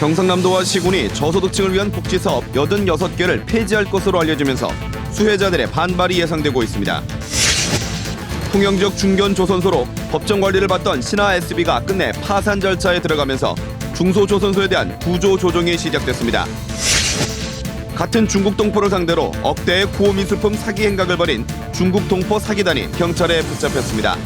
경상남도와 시군이 저소득층을 위한 복지사업 86개를 폐지할 것으로 알려지면서 수혜자들의 반발이 예상되고 있습니다. 통영지역 중견조선소로 법정 관리를 받던 신화 SB가 끝내 파산 절차에 들어가면서 중소조선소에 대한 구조 조정이 시작됐습니다. 같은 중국 동포를 상대로 억대의 구호미술품 사기 행각을 벌인 중국 동포 사기단이 경찰에 붙잡혔습니다.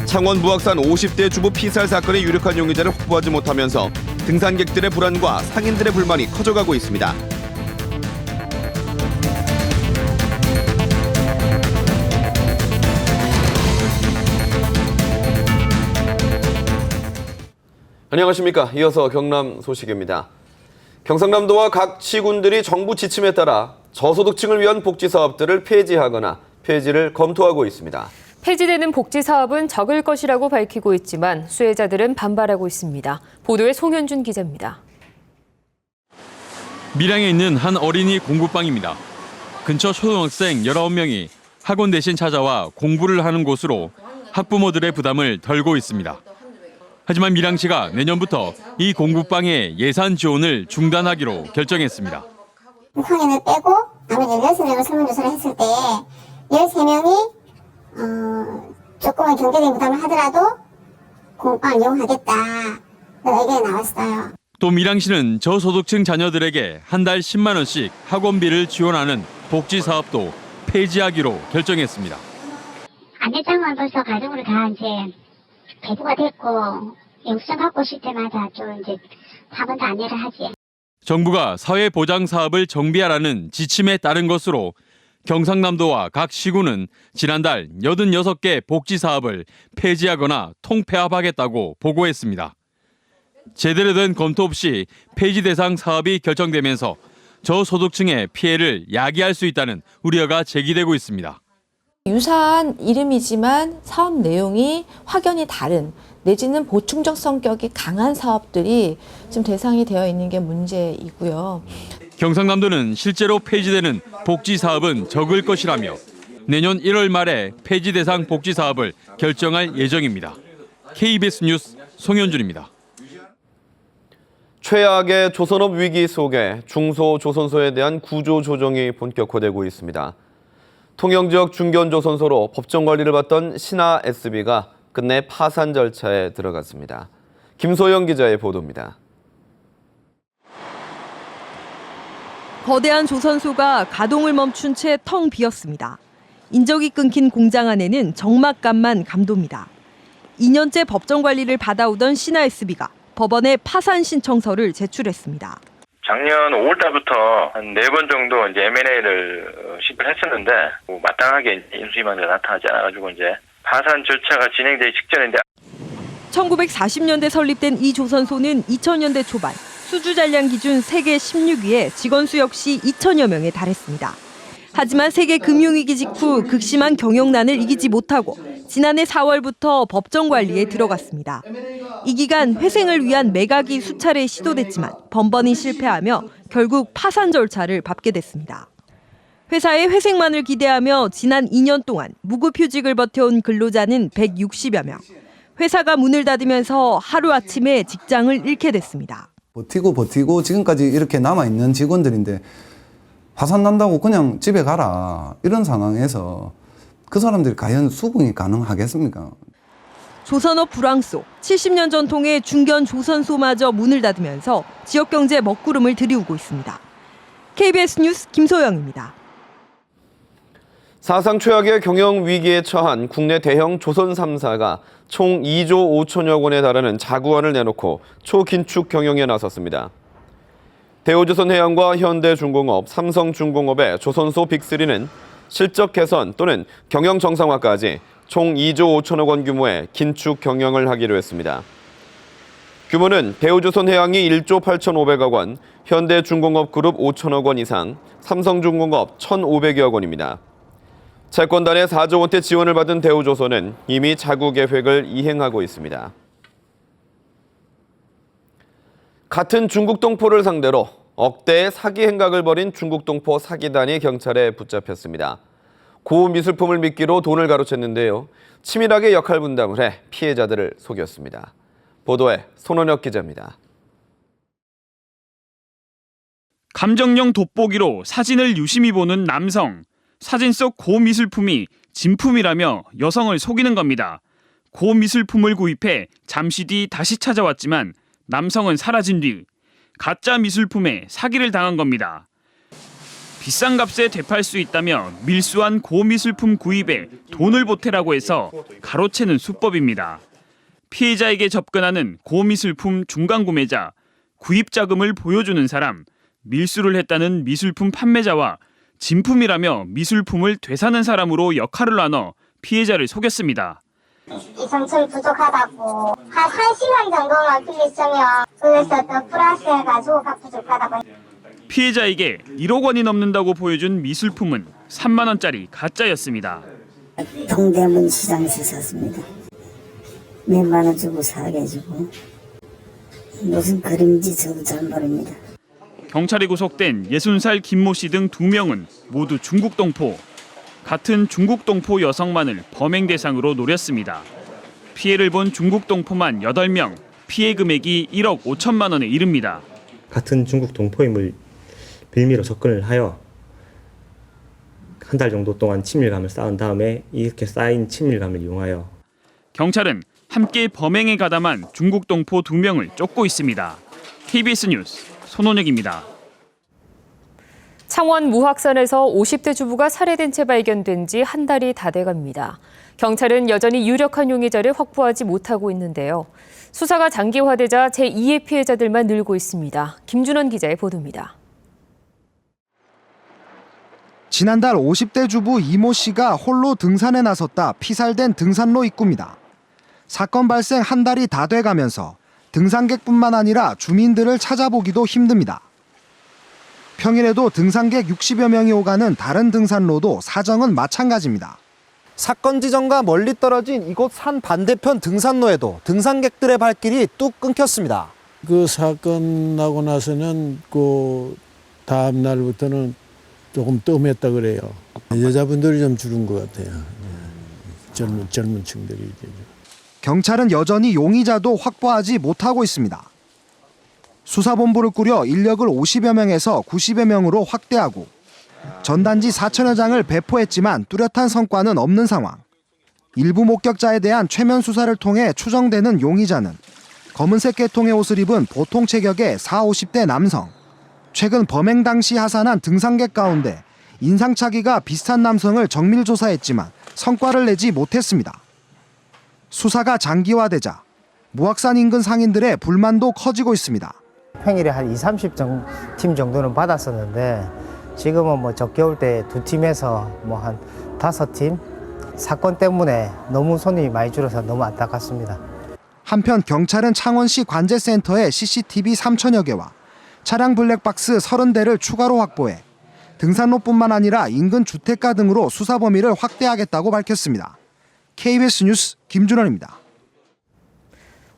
창원 무악산 50대 주부 피살 사건의 유력한 용의자를 확보하지 못하면서 등산객들의 불안과 상인들의 불만이 커져가고 있습니다. 안녕하십니까. 이어서 경남 소식입니다. 경상남도와 각 시군들이 정부 지침에 따라 저소득층을 위한 복지 사업들을 폐지하거나 폐지를 검토하고 있습니다. 폐지되는 복지 사업은 적을 것이라고 밝히고 있지만 수혜자들은 반발하고 있습니다. 보도에 송현준 기자입니다. 밀양에 있는 한 어린이 공부방입니다. 근처 초등학생 19명이 학원 대신 찾아와 공부를 하는 곳으로 학부모들의 부담을 덜고 있습니다. 하지만 밀양시가 내년부터 이 공부방의 예산 지원을 중단하기로 결정했습니다. 6학년을 빼고 나머지 16명을 설문조사를 했을 때 13명이 조금은 경제적인 부담을 하더라도 공부방을 이용하겠다. 의견이 나왔어요. 또 밀양시는 저소득층 자녀들에게 한 달 10만 원씩 학원비를 지원하는 복지 사업도 폐지하기로 결정했습니다. 안내장만 벌써 가정으로 다 이제 배부가 됐고 영수증 갖고 오실 때마다 좀 이제 한 번 더 안내를 하지. 정부가 사회보장 사업을 정비하라는 지침에 따른 것으로 경상남도와 각 시군은 지난달 86개 복지 사업을 폐지하거나 통폐합하겠다고 보고했습니다. 제대로 된 검토 없이 폐지 대상 사업이 결정되면서 저소득층의 피해를 야기할 수 있다는 우려가 제기되고 있습니다. 유사한 이름이지만 사업 내용이 확연히 다른 내지는 보충적 성격이 강한 사업들이 지금 대상이 되어 있는 게 문제이고요. 경상남도는 실제로 폐지되는 복지 사업은 적을 것이라며 내년 1월 말에 폐지 대상 복지 사업을 결정할 예정입니다. KBS 뉴스 송현준입니다. 최악의 조선업 위기 속에 중소조선소에 대한 구조 조정이 본격화되고 있습니다. 통영 지역 중견조선소로 법정 관리를 받던 신화 SB가 끝내 파산 절차에 들어갔습니다. 김소영 기자의 보도입니다. 거대한 조선소가 가동을 멈춘 채 텅 비었습니다. 인적이 끊긴 공장 안에는 적막감만 감돕니다. 2년째 법정 관리를 받아오던 신화 SB가 법원에 파산 신청서를 제출했습니다. 작년 5월 달부터 한 4번 정도 이제 M&A를 시도를 했었는데 마땅하게 인수위원회가 나타나지 않아가지고 이제 파산 절차가 진행되기 직전인데 1940년대 설립된 이 조선소는 2000년대 초반 수주 잔량 기준 세계 16위에 직원 수 역시 2천여 명에 달했습니다. 하지만 세계 금융위기 직후 극심한 경영난을 이기지 못하고 지난해 4월부터 법정 관리에 들어갔습니다. 이 기간 회생을 위한 매각이 수차례 시도됐지만 번번이 실패하며 결국 파산 절차를 밟게 됐습니다. 회사의 회생만을 기대하며 지난 2년 동안 무급휴직을 버텨온 근로자는 160여 명. 회사가 문을 닫으면서 하루아침에 직장을 잃게 됐습니다. 버티고 지금까지 이렇게 남아있는 직원들인데 파산 난다고 그냥 집에 가라 이런 상황에서 그 사람들이 과연 수긍이 가능하겠습니까? 조선업 불황 속 70년 전통의 중견 조선소마저 문을 닫으면서 지역 경제 먹구름을 들이우고 있습니다. KBS 뉴스 김소영입니다. 사상 최악의 경영 위기에 처한 국내 대형 조선 3사가 총 2조 5천여 원에 달하는 자구안을 내놓고 초긴축 경영에 나섰습니다. 대우조선해양과 현대중공업, 삼성중공업의 조선소 빅3는 실적 개선 또는 경영 정상화까지 총 2조 5천억 원 규모의 긴축 경영을 하기로 했습니다. 규모는 대우조선해양이 1조 8,500억 원, 현대중공업 그룹 5천억 원 이상, 삼성중공업 1,500여 원입니다. 채권단의 4조 원대 지원을 받은 대우조선은 이미 자구 계획을 이행하고 있습니다. 같은 중국 동포를 상대로 억대의 사기 행각을 벌인 중국 동포 사기단이 경찰에 붙잡혔습니다. 고급 미술품을 미끼로 돈을 가로챘는데요. 치밀하게 역할 분담을 해 피해자들을 속였습니다. 보도에 손원혁 기자입니다. 감정용 돋보기로 사진을 유심히 보는 남성. 사진 속 고미술품이 진품이라며 여성을 속이는 겁니다. 고미술품을 구입해 잠시 뒤 다시 찾아왔지만 남성은 사라진 뒤 가짜 미술품에 사기를 당한 겁니다. 비싼 값에 되팔 수 있다며 밀수한 고미술품 구입에 돈을 보태라고 해서 가로채는 수법입니다. 피해자에게 접근하는 고미술품 중간 구매자, 구입 자금을 보여주는 사람, 밀수를 했다는 미술품 판매자와 진품이라며 미술품을 되사는 사람으로 역할을 나눠 피해자를 속였습니다. 2,000천 부족하다고 한 1시간 정도만 빌렸으면 그래서 더 플러스해가지고 값 부족하다고. 피해자에게 1억 원이 넘는다고 보여준 미술품은 3만 원짜리 가짜였습니다. 동대문 시장에서 샀습니다. 몇만 원 주고 사게 해주고 무슨 그림인지 저도 잘 모릅니다. 경찰에 구속된 60살 김모 씨 등 2명은 모두 중국 동포. 같은 중국 동포 여성만을 범행 대상으로 노렸습니다. 피해를 본 중국 동포만 8명, 피해 금액이 1억 5천만 원에 이릅니다. 같은 중국 동포임을 빌미로 접근을 하여 한 달 정도 동안 친밀감을 쌓은 다음에 이렇게 쌓인 친밀감을 이용하여 경찰은 함께 범행에 가담한 중국 동포 2명을 쫓고 있습니다. KBS 뉴스 손원혁입니다. 창원 무학산에서 50대 주부가 살해된 채 발견된 지 한 달이 다 돼갑니다. 경찰은 여전히 유력한 용의자를 확보하지 못하고 있는데요. 수사가 장기화되자 제2의 피해자들만 늘고 있습니다. 김준원 기자의 보도입니다. 지난달 50대 주부 이모 씨가 홀로 등산에 나섰다 피살된 등산로 입구입니다. 사건 발생 한 달이 다 돼가면서 등산객뿐만 아니라 주민들을 찾아보기도 힘듭니다. 평일에도 등산객 60여 명이 오가는 다른 등산로도 사정은 마찬가지입니다. 사건 지점과 멀리 떨어진 이곳 산 반대편 등산로에도 등산객들의 발길이 뚝 끊겼습니다. 그 사건 나고 나서는 그 다음 날부터는 조금 뜸했다 그래요. 여자분들이 좀 줄은 것 같아요. 젊은 층들이. 경찰은 여전히 용의자도 확보하지 못하고 있습니다. 수사본부를 꾸려 인력을 50여 명에서 90여 명으로 확대하고 전단지 4천여 장을 배포했지만 뚜렷한 성과는 없는 상황. 일부 목격자에 대한 최면 수사를 통해 추정되는 용의자는 검은색 계통의 옷을 입은 보통 체격의 40, 50대 남성. 최근 범행 당시 하산한 등산객 가운데 인상착의가 비슷한 남성을 정밀 조사했지만 성과를 내지 못했습니다. 수사가 장기화되자 무악산 인근 상인들의 불만도 커지고 있습니다. 평일에 한 20-30팀 정도는 받았었는데 지금은 뭐 적게 올 때 2팀에서 뭐 한 5팀 사건 때문에 너무 손님이 많이 줄어서 너무 안타깝습니다. 한편 경찰은 창원시 관제센터에 CCTV 3천여 개와 차량 블랙박스 30대를 추가로 확보해 등산로뿐만 아니라 인근 주택가 등으로 수사 범위를 확대하겠다고 밝혔습니다. KBS 뉴스 김준원입니다.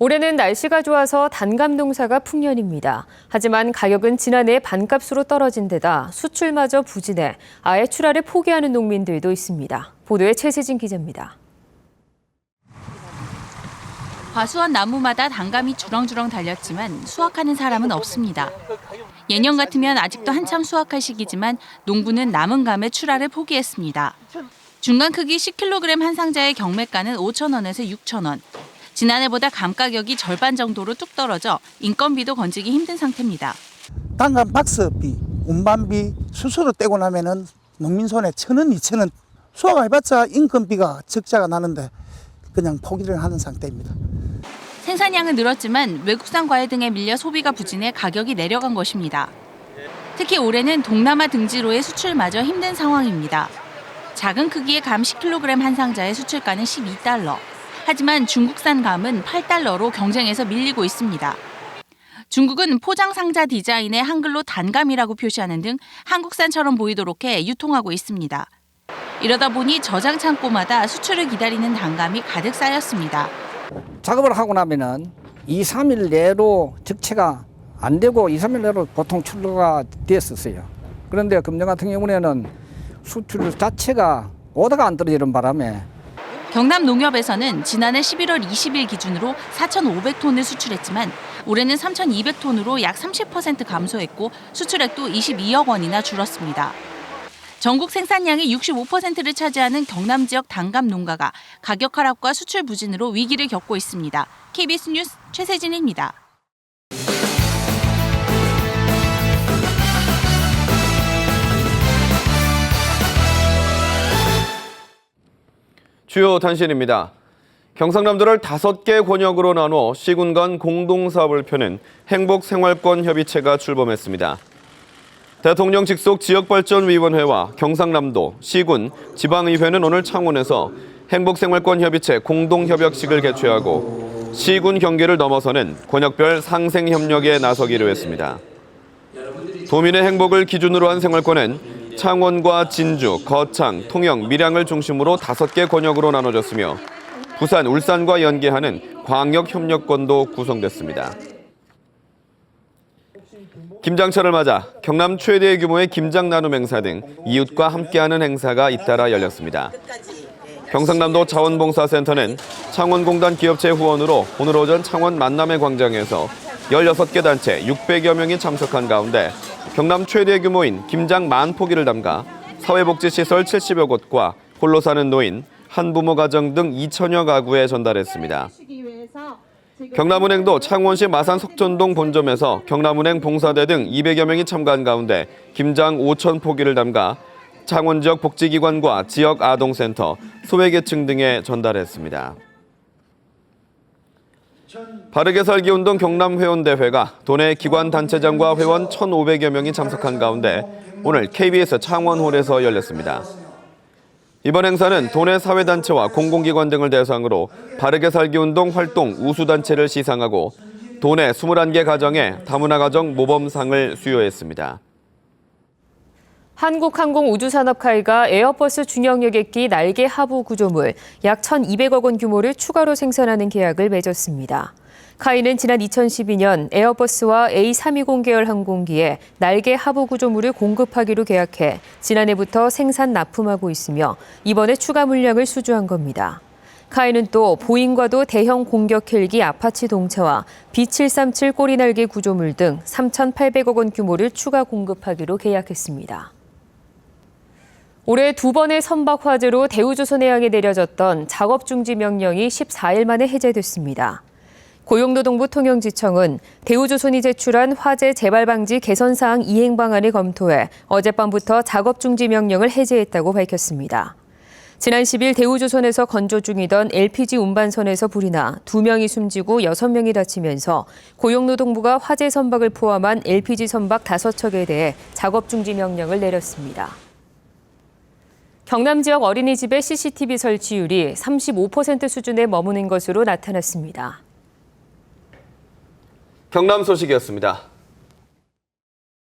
올해는 날씨가 좋아서 단감 농사가 풍년입니다. 하지만 가격은 지난해 반값으로 떨어진 데다 수출마저 부진해 아예 출하를 포기하는 농민들도 있습니다. 보도에 최세진 기자입니다. 과수원 나무마다 단감이 주렁주렁 달렸지만 수확하는 사람은 없습니다. 예년 같으면 아직도 한참 수확할 시기지만 농부는 남은 감의 출하를 포기했습니다. 중간 크기 10kg 한 상자의 경매가는 5,000원에서 6,000원. 지난해보다 감 가격이 절반 정도로 뚝 떨어져 인건비도 건지기 힘든 상태입니다. 단감 박스비, 운반비, 수수료 떼고 나면은 농민 손에 1,000원, 2,000원 수확해봤자 인건비가 적자가 나는데 그냥 포기를 하는 상태입니다. 생산량은 늘었지만 외국산 과일 등에 밀려 소비가 부진해 가격이 내려간 것입니다. 특히 올해는 동남아 등지로의 수출마저 힘든 상황입니다. 작은 크기의 감 10kg 한 상자의 수출가는 12달러. 하지만 중국산 감은 8달러로 경쟁에서 밀리고 있습니다. 중국은 포장 상자 디자인에 한글로 단감이라고 표시하는 등 한국산처럼 보이도록 해 유통하고 있습니다. 이러다 보니 저장 창고마다 수출을 기다리는 단감이 가득 쌓였습니다. 작업을 하고 나면은 2-3일 내로 적체가 안 되고 2-3일 내로 보통 출고가 됐었어요. 그런데 금년 같은 경우에는 수출 자체가 오다가 안 떨어지는 바람에 경남 농협에서는 지난해 11월 20일 기준으로 4,500톤을 수출했지만 올해는 3,200톤으로 약 30% 감소했고 수출액도 22억 원이나 줄었습니다. 전국 생산량의 65%를 차지하는 경남 지역 단감 농가가 가격 하락과 수출 부진으로 위기를 겪고 있습니다. KBS 뉴스 최세진입니다. 주요 단신입니다. 경상남도를 5개 권역으로 나눠 시군 간 공동사업을 펴는 행복생활권협의체가 출범했습니다. 대통령 직속 지역발전위원회와 경상남도, 시군, 지방의회는 오늘 창원에서 행복생활권협의체 공동협약식을 개최하고 시군 경계를 넘어서는 권역별 상생협력에 나서기로 했습니다. 도민의 행복을 기준으로 한 생활권은 창원과 진주, 거창, 통영, 밀양을 중심으로 5개 권역으로 나눠졌으며 부산, 울산과 연계하는 광역협력권도 구성됐습니다. 김장철을 맞아 경남 최대 규모의 김장 나눔 행사 등 이웃과 함께하는 행사가 잇따라 열렸습니다. 경상남도 자원봉사센터는 창원공단 기업체 후원으로 오늘 오전 창원 만남의 광장에서 16개 단체 600여 명이 참석한 가운데 경남 최대 규모인 김장 만포기를 담가 사회복지시설 70여 곳과 홀로 사는 노인, 한부모 가정 등 2천여 가구에 전달했습니다. 경남은행도 창원시 마산 석전동 본점에서 경남은행 봉사대 등 200여 명이 참가한 가운데 김장 5천 포기를 담가 창원 지역 복지기관과 지역 아동센터, 소외계층 등에 전달했습니다. 바르게 살기 운동 경남회원대회가 도내 기관단체장과 회원 1,500여 명이 참석한 가운데 오늘 KBS 창원홀에서 열렸습니다. 이번 행사는 도내 사회단체와 공공기관 등을 대상으로 바르게 살기 운동 활동 우수단체를 시상하고 도내 21개 가정에 다문화 가정 모범상을 수여했습니다. 한국항공우주산업카이가 에어버스 중형 여객기 날개 하부 구조물 약 1,200억 원 규모를 추가로 생산하는 계약을 맺었습니다. 카이는 지난 2012년 에어버스와 A320 계열 항공기에 날개 하부 구조물을 공급하기로 계약해 지난해부터 생산 납품하고 있으며 이번에 추가 물량을 수주한 겁니다. 카이는 또 보잉과도 대형 공격 헬기 아파치 동차와 B737 꼬리날개 구조물 등 3,800억 원 규모를 추가 공급하기로 계약했습니다. 올해 2번의 선박 화재로 대우조선해양에 내려졌던 작업중지 명령이 14일 만에 해제됐습니다. 고용노동부 통영지청은 대우조선이 제출한 화재 재발방지 개선사항 이행 방안을 검토해 어젯밤부터 작업중지 명령을 해제했다고 밝혔습니다. 지난 10일 대우조선에서 건조 중이던 LPG 운반선에서 불이 나 2명이 숨지고 6명이 다치면서 고용노동부가 화재 선박을 포함한 LPG 선박 5척에 대해 작업중지 명령을 내렸습니다. 경남 지역 어린이집의 CCTV 설치율이 35% 수준에 머무는 것으로 나타났습니다. 경남 소식이었습니다.